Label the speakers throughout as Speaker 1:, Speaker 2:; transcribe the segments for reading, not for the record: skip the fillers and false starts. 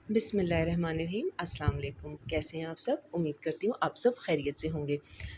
Speaker 1: बिस्मिल्लाहिर्रहमानिर्रहीम। अस्सलाम वालेकुम। कैसे हैं आप सब? उम्मीद करती हूँ आप सब खैरियत से होंगे।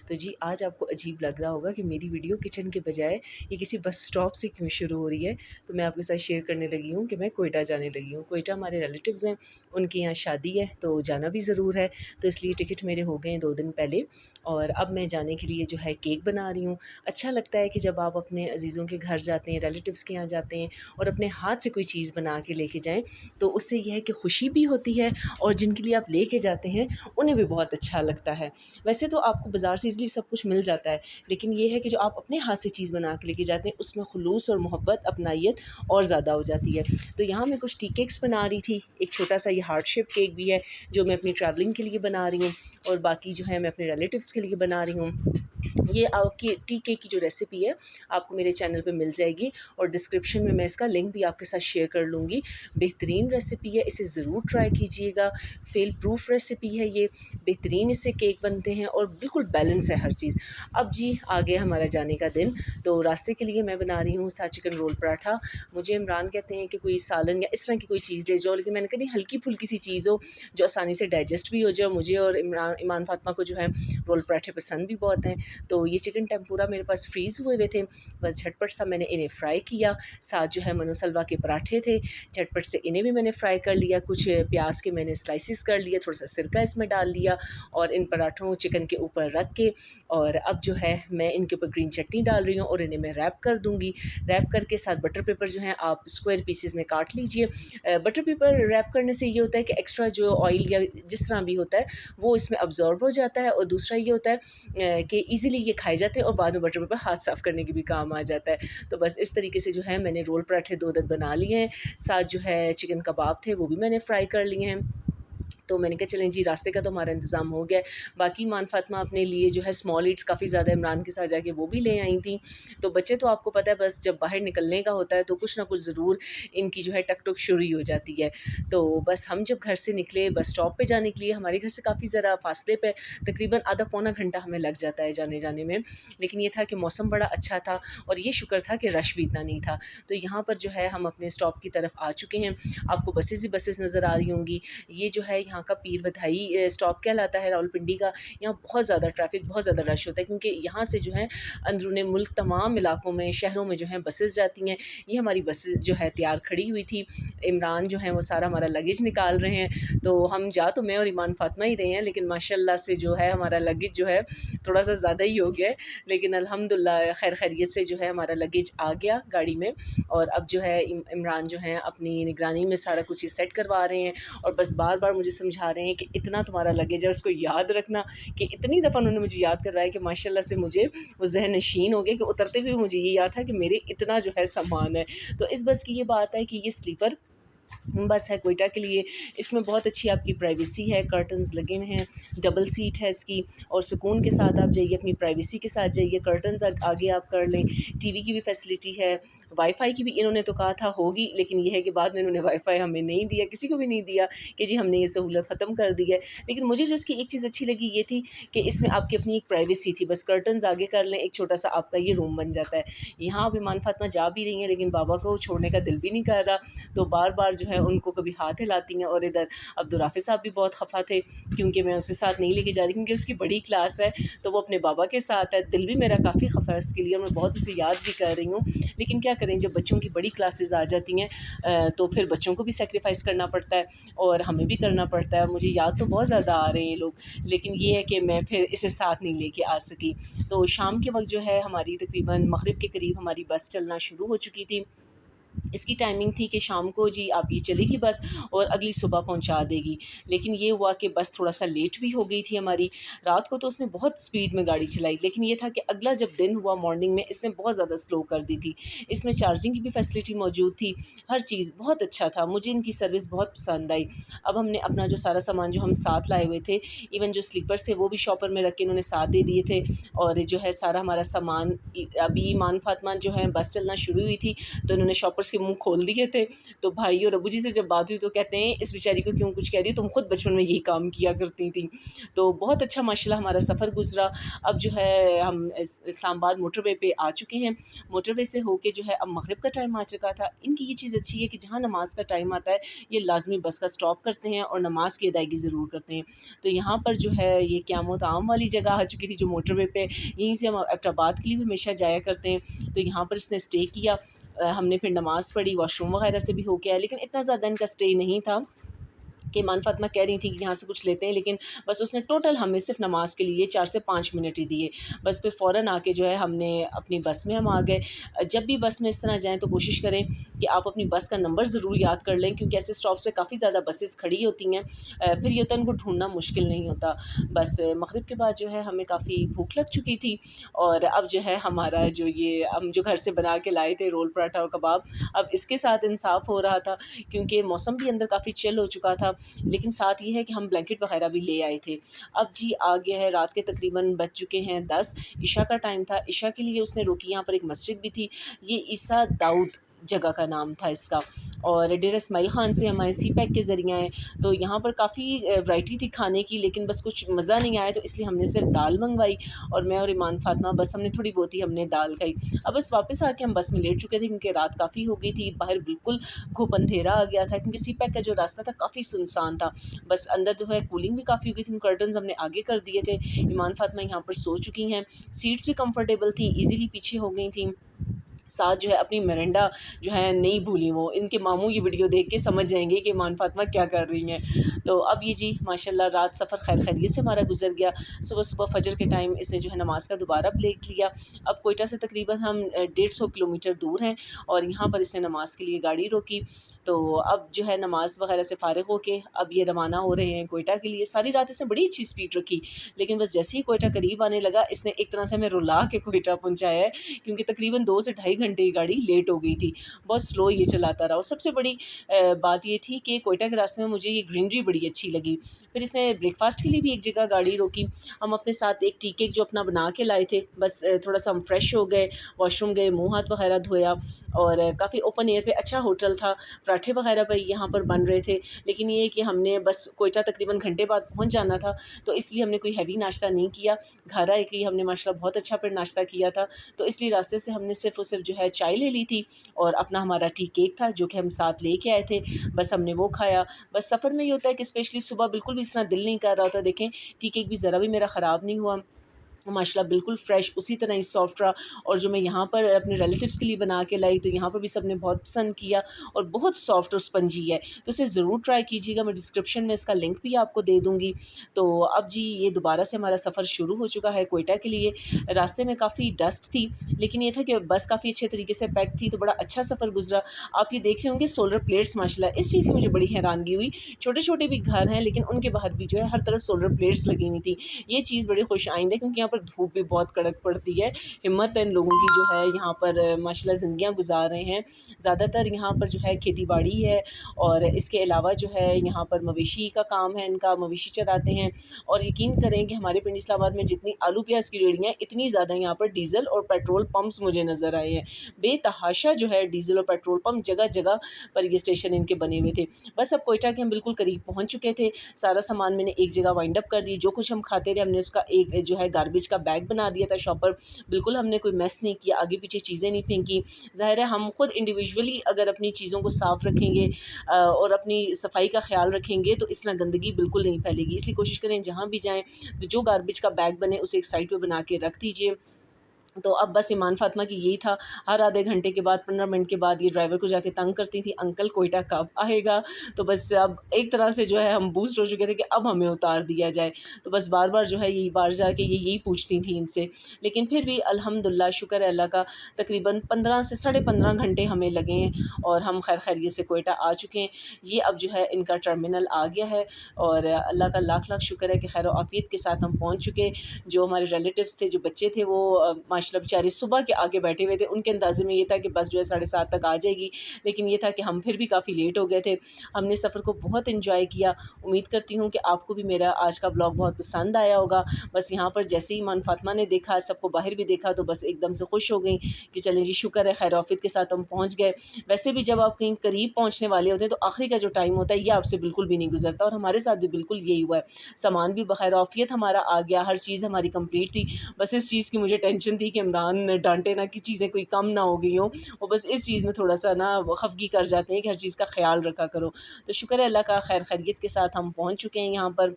Speaker 1: तो जी आज आपको अजीब लग रहा होगा कि मेरी वीडियो किचन के बजाय ये किसी बस स्टॉप से क्यों शुरू हो रही है। तो मैं आपके साथ शेयर करने लगी हूँ कि मैं कोयटा जाने लगी हूँ। कोयटा हमारे रिलेटिव्स हैं, उनके यहाँ शादी है तो जाना भी ज़रूर है। तो इसलिए टिकट मेरे हो गए हैं 2 दिन पहले और अब मैं जाने के लिए जो है केक बना रही हूँ। अच्छा लगता है कि जब आप अपने अज़ीज़ों के घर जाते हैं, रिलेटिव्स के यहाँ जाते हैं और अपने हाथ से कोई चीज़ बना के लेके जाएँ, तो उससे ये है कि खुशी भी होती है और जिनके लिए आप लेके जाते हैं उन्हें भी बहुत अच्छा लगता है। वैसे तो आपको बाज़ार से ईज़िली सब कुछ मिल जाता है, लेकिन ये है कि जो आप अपने हाथ से चीज़ बना के लेके जाते हैं उसमें खुलूस और मोहब्बत, अपनाइयत और ज़्यादा हो जाती है। तो यहाँ मैं कुछ टी केक्स बना रही थी, एक छोटा-सा ये हार्ट शेप केक भी है जो मैं अपनी ट्रैवलिंग के लिए बना रही हूँ और बाकी जो है मैं अपने रिलेटिव्स के लिए बना रही हूँ। ये आपकी टी केक की जो रेसिपी है आपको मेरे चैनल पे मिल जाएगी और डिस्क्रिप्शन में मैं इसका लिंक भी आपके साथ शेयर कर लूँगी। बेहतरीन रेसिपी है, इसे ज़रूर ट्राई कीजिएगा। फेल प्रूफ रेसिपी है ये, बेहतरीन इससे केक बनते हैं और बिल्कुल बैलेंस है हर चीज़। अब जी आ गया हमारा जाने का दिन, तो रास्ते के लिए मैं बना रही हूँ साथ चिकन रोल पराठा। मुझे इमरान कहते हैं कि कोई सालन या इस तरह की कोई चीज़ ले जाओ, लेकिन मैंने कहा नहीं, हल्की-फुल्की सी चीज़ हो जो आसानी से डाइजेस्ट भी हो जाए। मुझे और ईमान फ़ातिमा को जो है रोल पराठे पसंद भी बहुत हैं। तो ये चिकन टेम्पुरा मेरे पास फ्रीज़ हुए हुए थे, बस झटपट सा मैंने इन्हें फ़्राई किया। साथ जो है मनोसल्वा के पराठे थे, झटपट से इन्हें भी मैंने फ़्राई कर लिया। कुछ प्याज के मैंने स्लाइसिस कर लिए, थोड़ा सा सिरका इसमें डाल लिया और इन पराठों चिकन के ऊपर रख के और अब जो है मैं इनके ऊपर ग्रीन चटनी डाल रही हूँ और इन्हें मैं रैप कर दूँगी। रैप करके साथ बटर पेपर जो है आप स्क्वायर पीसेस में काट लीजिए। बटर पेपर रैप करने से ये होता है कि एक्स्ट्रा जो ऑयल या जिस तरह भी होता है वो इसमें अब्ज़ॉर्ब हो जाता है और दूसरा ये होता है कि ईज़िली ये खाए जाते हैं और बाद में बटर पेपर हाथ साफ़ करने के भी काम आ जाता है। तो बस इस तरीके से जो है मैंने रोल पराठे 2 अदद बना लिए हैं। साथ जो है चिकन कबाब थे वो भी मैंने फ्राई कर लिए हैं। तो मैंने कहा चलें जी, रास्ते का तो हमारा इंतज़ाम हो गया है। बाकी ईमान फ़ातिमा अपने लिए जो है स्मॉल ईट्स काफ़ी ज़्यादा इमरान के साथ जाके वो भी ले आई थी। तो बच्चे तो आपको पता है बस जब बाहर निकलने का होता है तो कुछ ना कुछ ज़रूर इनकी जो है टक-टक शुरू ही हो जाती है। तो बस हम जब घर से निकले बस स्टॉप पे जाने के लिए, हमारे घर से काफ़ी ज़रा फ़ासले पे तकरीबन आधा पौना घंटा हमें लग जाता है जाने-जाने में। लेकिन ये था कि मौसम बड़ा अच्छा था और ये शुक्र था कि रश भी इतना नहीं था। तो यहाँ पर जो है हम अपने स्टॉप की तरफ आ चुके हैं। आपको बसेज़ ही बसेज़ नज़र आ रही होंगी। ये जो है यहाँ का पीर बधाई स्टॉप कहलाता है रावलपिंडी का। यहाँ बहुत ज़्यादा ट्रैफ़िक, बहुत ज़्यादा रश होता है क्योंकि यहाँ से जो है अंदरूनी मुल्क तमाम इलाकों में, शहरों में जो है बसेज़ जाती हैं। ये हमारी बसेज़ जो है तैयार खड़ी हुई थी। इमरान जो है वो सारा हमारा लगेज निकाल रहे हैं। तो हम जा तो मैं और ईमान फ़ातिमा ही रहे हैं, लेकिन माशाल्लाह से जो है हमारा लगेज जो है थोड़ा-सा ज़्यादा ही हो गया है। लेकिन अल्हम्दुलिल्लाह खैर खैरियत से जो है हमारा लगेज आ गया गाड़ी में और अब जो है इमरान जो है अपनी निगरानी में सारा कुछ ये सेट करवा रहे हैं और बस बार-बार मुझे समझा रहे हैं कि इतना तुम्हारा लगेज है, उसको याद रखना। कि इतनी दफ़ा उन्होंने मुझे याद करवाया कि माशाल्लाह से मुझे वो ज़हन नशीन हो गया कि उतरते हुए मुझे ये याद था कि मेरे इतना जो है सामान है। तो इस बस की ये बात है कि ये स्लीपर बस है कोयटा के लिए। इसमें बहुत अच्छी आपकी प्राइवेसी है, कर्टन्स लगे हुए हैं, डबल सीट है इसकी और सुकून के साथ आप जाइए, अपनी प्राइवेसी के साथ जाइए। कर्टन्स आगे आप कर लें, टीवी की भी फैसिलिटी है, वाईफ़ाई की भी इन्होंने तो कहा था होगी, लेकिन ये है कि बाद में इन्होंने वाईफ़ाई हमें नहीं दिया, किसी को भी नहीं दिया कि जी हमने ये सहूलत ख़त्म कर दी है। लेकिन मुझे जो इसकी एक चीज़ अच्छी लगी ये थी कि इसमें आपकी अपनी एक प्राइवेसी थी, बस कर्टन्स आगे कर लें, एक छोटा-सा आपका ये रूम बन जाता है। यहाँ अब ईमान फ़ातिमा जा भी रही हैं, लेकिन बाबा को छोड़ने का दिल भी नहीं कर रहा, तो बार-बार जो है उनको कभी हाथ हिलाती हैं और इधर अब्दुर्राफ़िक साहब भी बहुत ख़फ़ा थे क्योंकि मैं उसे साथ नहीं लेके जा रही क्योंकि उसकी बड़ी क्लास है, तो वो अपने बाबा के साथ है। दिल भी मेरा काफ़ी ख़फ़ा है उसके लिए और मैं बहुत उसे याद भी कर रही हूँ। लेकिन क्या करें, जब बच्चों की बड़ी क्लासेस आ जाती हैं तो फिर बच्चों को भी सैक्रिफ़ाइस करना पड़ता है और हमें भी करना पड़ता है। मुझे याद तो बहुत ज़्यादा आ रहे हैं ये लोग, लेकिन ये है कि मैं फिर इसे साथ नहीं लेके आ सकी। तो शाम के वक़्त जो है हमारी तकरीबन मग़रिब के करीब हमारी बस चलना शुरू हो चुकी थी। इसकी टाइमिंग थी कि शाम को जी आप ये चलेगी बस और अगली सुबह पहुंचा देगी। लेकिन ये हुआ कि बस थोड़ा-सा लेट भी हो गई थी हमारी। रात को तो उसने बहुत स्पीड में गाड़ी चलाई, लेकिन ये था कि अगला जब दिन हुआ मॉर्निंग में इसने बहुत ज़्यादा स्लो कर दी थी। इसमें चार्जिंग की भी फैसिलिटी मौजूद थी, हर चीज़ बहुत अच्छा था। मुझे इनकी सर्विस बहुत पसंद आई। अब हमने अपना जो सारा सामान जो हम साथ लाए हुए थे, इवन जो स्लीपर्स थे वो भी शॉपर में रख के इन्होंने साथ दे दिए थे और जो है सारा हमारा सामान अभी ईमान फ़ातिमा जो है बस चलना शुरू हुई थी तो इन्होंने शॉपर टॉपर्स के मुँह खोल दिए थे। तो भाई और अबू जी से जब बात हुई तो कहते हैं इस बेचारी को क्यों कुछ कह रही हो, तुम खुद बचपन में यही काम किया करती थी। तो बहुत अच्छा माशाल्लाह हमारा सफ़र गुज़रा। अब जो है हम इस्लामाबाद मोटरवे पे आ चुके हैं। मोटरवे से होके जो है अब मग़रिब का टाइम आ चुका था। इनकी ये चीज़ अच्छी है कि जहाँ नमाज़ का टाइम आता है ये लाज़मी बस का स्टॉप करते हैं और नमाज़ की अदायगी ज़रूर करते हैं। तो यहाँ पर जो है ये क़यामत आम वाली जगह आ चुकी थी जो मोटरवे पे, यहीं से हम एबटाबाद के लिए भी हमेशा जाया करते हैं। तो यहाँ पर इसने स्टे किया। हमने फिर नमाज़ पढ़ी, वॉशरूम वगैरह से भी होके आए, लेकिन इतना ज़्यादा इनका स्टे नहीं था कि ईमान फ़ातिमा कह रही थी कि यहाँ से कुछ लेते हैं, लेकिन बस उसने टोटल हमें सिर्फ़ नमाज़ के लिए 4 से 5 मिनट ही दिए। बस फिर फ़ौरन आके जो है हमने अपनी बस में हम आ गए। जब भी बस में इस तरह जाएँ तो कोशिश करें कि आप अपनी बस का नंबर ज़रूर याद कर लें, क्योंकि ऐसे स्टॉप्स पे काफ़ी ज़्यादा बसेस खड़ी होती हैं। फिर ये होता है उनको ढूँढना मुश्किल नहीं होता। बस मग़रिब के बाद जो है हमें काफ़ी भूख लग चुकी थी और अब जो है हमारा जो ये हम जो घर से बना के लाए थे रोल पराठा और कबाब, अब इसके साथ इंसाफ़ हो रहा था क्योंकि मौसम भी अंदर काफ़ी चिल हो चुका था। लेकिन साथ ये है कि हम ब्लैंकेट वग़ैरह भी ले आए थे। अब जी आ गया है रात के तकरीबन बज चुके हैं 10, इशा का टाइम था। इशा के लिए उसने रोकी, यहाँ पर एक मस्जिद भी थी। ये ईसा दाऊद जगह का नाम था इसका, और डेरा इस्माइल ख़ान से हमारे सी पैक के ज़रिए आए। तो यहाँ पर काफ़ी वैरायटी थी खाने की, लेकिन बस कुछ मज़ा नहीं आया, तो इसलिए हमने सिर्फ़ दाल मँगवाई और मैं और ईमान फ़ातिमा बस हमने थोड़ी बहुत ही हमने दाल खाई। अब बस वापस आके हम बस में लेट चुके थे क्योंकि रात काफ़ी हो गई थी, बाहर बिल्कुल घुप अंधेरा आ गया था क्योंकि सी पैक का जो रास्ता था काफ़ी सुनसान था। बस अंदर जो है कूलिंग भी काफ़ी हो गई थी, कर्टन्स हमने आगे कर दिए थे। ईमान फ़ातिमा यहाँ पर सो चुकी हैं, सीट्स भी कंफर्टेबल थी, ईज़िली पीछे हो गई थीं। साथ जो है अपनी मिरिंडा जो है नहीं भूली वो। इनके मामू ये वीडियो देख के समझ जाएँगे कि ईमान फ़ातिमा क्या कर रही हैं। तो अब ये जी माशाल्लाह रात सफ़र खैर खैरियत से हमारा गुज़र गया। सुबह-सुबह फ़जर के टाइम इसने जो है नमाज़ का दोबारा ब्रेक लिया। अब कोयटा से तकरीबन हम 150 किलोमीटर दूर हैं और यहाँ पर इसने नमाज़ के लिए गाड़ी रोकी। तो अब जो है नमाज़ वग़ैरह से फ़ारिग होके अब ये रवाना हो रहे हैं कोयटा के लिए। सारी रात इसने बड़ी अच्छी स्पीड रखी, लेकिन बस जैसे ही कोयटा करीब आने लगा इसने एक तरह से हमें रुला के कोयटा पहुँचाया है, क्योंकि तकरीबन 2 से ढाई घंटे ये गाड़ी लेट हो गई थी। बहुत स्लो ये चलाता रहा और सबसे बड़ी बात ये थी कि कोयटा के रास्ते में मुझे ये ग्रीनरी बड़ी अच्छी लगी। फिर इसने ब्रेकफ़ास्ट के लिए भी एक जगह गाड़ी रोकी। हम अपने साथ एक टी केक जो अपना बना के लाए थे, बस थोड़ा-सा हम फ्रेश हो गए, वॉशरूम गए, मुँह हाथ वग़ैरह धोया और काफ़ी ओपन एयर पे अच्छा होटल था। पराठे वग़ैरह भी यहाँ पर बन रहे थे, लेकिन ये है कि हमने बस कोयटा तकरीबन घंटे बाद पहुँच जाना था, तो इसलिए हमने कोई हेवी नाश्ता नहीं किया। घर आए कि हमने माशाल्लाह बहुत अच्छा फिर नाश्ता किया था, तो इसलिए रास्ते से हमने सिर्फ़ और सिर्फ जो है चाय ले ली थी और अपना हमारा टी केक था जो कि हम साथ लेके आए थे, बस हमने वो खाया। बस सफ़र में ये होता है कि स्पेशली सुबह बिल्कुल भी इस तरह दिल नहीं कर रहा होता। देखें टी केक भी ज़रा भी मेरा ख़राब नहीं हुआ, माशाल्लाह बिल्कुल फ़्रेश उसी तरह ही सॉफ्ट रहा। और जो मैं यहाँ पर अपने रिलेटिव्स के लिए बना के लाई, तो यहाँ पर भी सब ने बहुत पसंद किया और बहुत सॉफ्ट और स्पंजी है, तो इसे ज़रूर ट्राई कीजिएगा। मैं डिस्क्रिप्शन में इसका लिंक भी आपको दे दूँगी। तो अब जी ये दोबारा से हमारा सफ़र शुरू हो चुका है कोयटा के लिए। रास्ते में काफ़ी डस्ट थी, लेकिन ये था कि बस काफ़ी अच्छे तरीके से पैक थी, तो बड़ा अच्छा सफ़र गुज़रा। आप ये देख रहे होंगे सोलर प्लेट्स, माशाल्लाह इस चीज़ की मुझे बड़ी हैरानगी हुई। छोटे-छोटे भी घर हैं, लेकिन उनके बाहर भी जो है हर तरफ सोलर प्लेट्स लगी हुई थी। ये चीज़ बड़ी खुश आइंद है क्योंकि यहाँ पर धूप भी बहुत कड़क पड़ती है। हिम्मत है इन लोगों की जो है यहाँ पर माशाल्लाह ज़िंदगियाँ गुज़ार रहे हैं। ज़्यादातर यहाँ पर जो है खेती-बाड़ी है और इसके अलावा जो है यहाँ पर मवेशी का काम है इनका, मवेशी चराते हैं। और यकीन करें कि हमारे पिंडी इस्लामाबाद में जितनी आलू प्याज़ की रेहड़ियाँ हैं, इतनी ज़्यादा यहाँ पर डीज़ल और पेट्रोल पंप्स मुझे नज़र आए हैं। बेतहाशा जो है डीज़ल और पेट्रोल पंप जगह-जगह पर ये स्टेशन इनके बने हुए थे। बस अब कोयटा के हम बिल्कुल करीब पहुँच चुके थे। सारा सामान मैंने एक जगह वाइंड अप कर दी, जो कुछ हम खाते रहे हमने उसका एक जो है गार्बेज का बैग बना दिया था शॉपर। बिल्कुल हमने कोई मेस नहीं किया, आगे-पीछे चीज़ें नहीं फेंकी। ज़ाहिर है हम खुद इंडिविजुअली अगर अपनी चीज़ों को साफ़ रखेंगे और अपनी सफाई का ख़्याल रखेंगे, तो इस तरह गंदगी बिल्कुल नहीं फैलेगी। इसलिए कोशिश करें जहाँ भी जाएँ, तो जो गार्बेज का बैग बने उसे एक साइड पे बना के रख दीजिए। तो अब बस ईमान फ़ातिमा की यही था, हर आधे घंटे के बाद 15 मिनट के बाद ये ड्राइवर को जाके तंग करती थी, अंकल कोयटा कब आएगा? तो बस अब एक तरह से जो है हम बूस्ट हो चुके थे कि अब हमें उतार दिया जाए। तो बस बार-बार जो है यही बाहर जाके ये यही पूछती थी इनसे। लेकिन फिर भी अल्हम्दुलिल्लाह शुक्र है अल्लाह का, तकरीबन 15 से साढ़े 15 घंटे हमें लगे हैं और हम खैर खैरियत से कोयटा आ चुके हैं। ये अब जो है इनका टर्मिनल आ गया है और अल्लाह का लाख-लाख शुक्र है कि खैर-ओ-आफ़ियत के साथ हम पहुँच चुके। जो हमारे रिलेटिव्स थे, जो बच्चे थे वो माशाल्लाह बेचारे सुबह के आगे बैठे हुए थे। उनके अंदाज़े में ये था कि बस जो है 7:30 तक आ जाएगी, लेकिन ये था कि हम फिर भी काफ़ी लेट हो गए थे। हमने सफ़र को बहुत एंजॉय किया। उम्मीद करती हूँ कि आपको भी मेरा आज का ब्लॉग बहुत पसंद आया होगा। बस यहाँ पर जैसे ही ईमान फ़ातिमा ने देखा, सबको बाहर भी देखा, तो बस एकदम से खुश हो गई कि चलें जी, शुक्र है खैर ऑफियत के साथ हम पहुँच गए। वैसे भी जब आप कहीं करीब पहुँचने वाले होते हैं तो आखिरी का जो टाइम होता है ये आपसे बिल्कुल भी नहीं गुजरता, और हमारे साथ भी बिल्कुल यही हुआ है। सामान भी बखैर ऑफियत हमारा आ गया, हर चीज़ हमारी कंप्लीट थी। बस इस चीज़ की मुझे टेंशन थी कि इमरान डांटे ना कि चीज़ें कोई कम ना हो गई हों, वो बस इस चीज़ में थोड़ा सा ना खफगी कर जाते हैं कि हर चीज़ का ख्याल रखा करो। तो शुक्र है अल्लाह का, खैर खैरियत के साथ हम पहुँच चुके हैं यहाँ पर।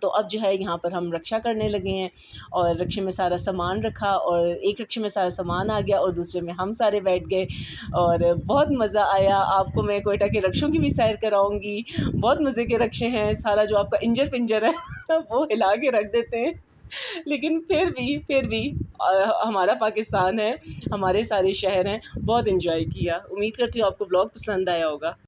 Speaker 1: तो अब जो है यहाँ पर हम रक्षा करने लगे हैं, और रक्षे में सारा सामान रखा, और एक रक्षे में सारा सामान आ गया और दूसरे में हम सारे बैठ गए, और बहुत मज़ा आया। आपको मैं कोयटा के रक्षों की भी सैर कराऊंगी। बहुत मज़े के रक्षे हैं, सारा जो आपका इंजर पिंजर है वो हिला के रख देते हैं, लेकिन फिर भी हमारा पाकिस्तान है, हमारे सारे शहर हैं, बहुत इंजॉय किया। उम्मीद करती हूँ आपको ब्लॉग पसंद आया होगा।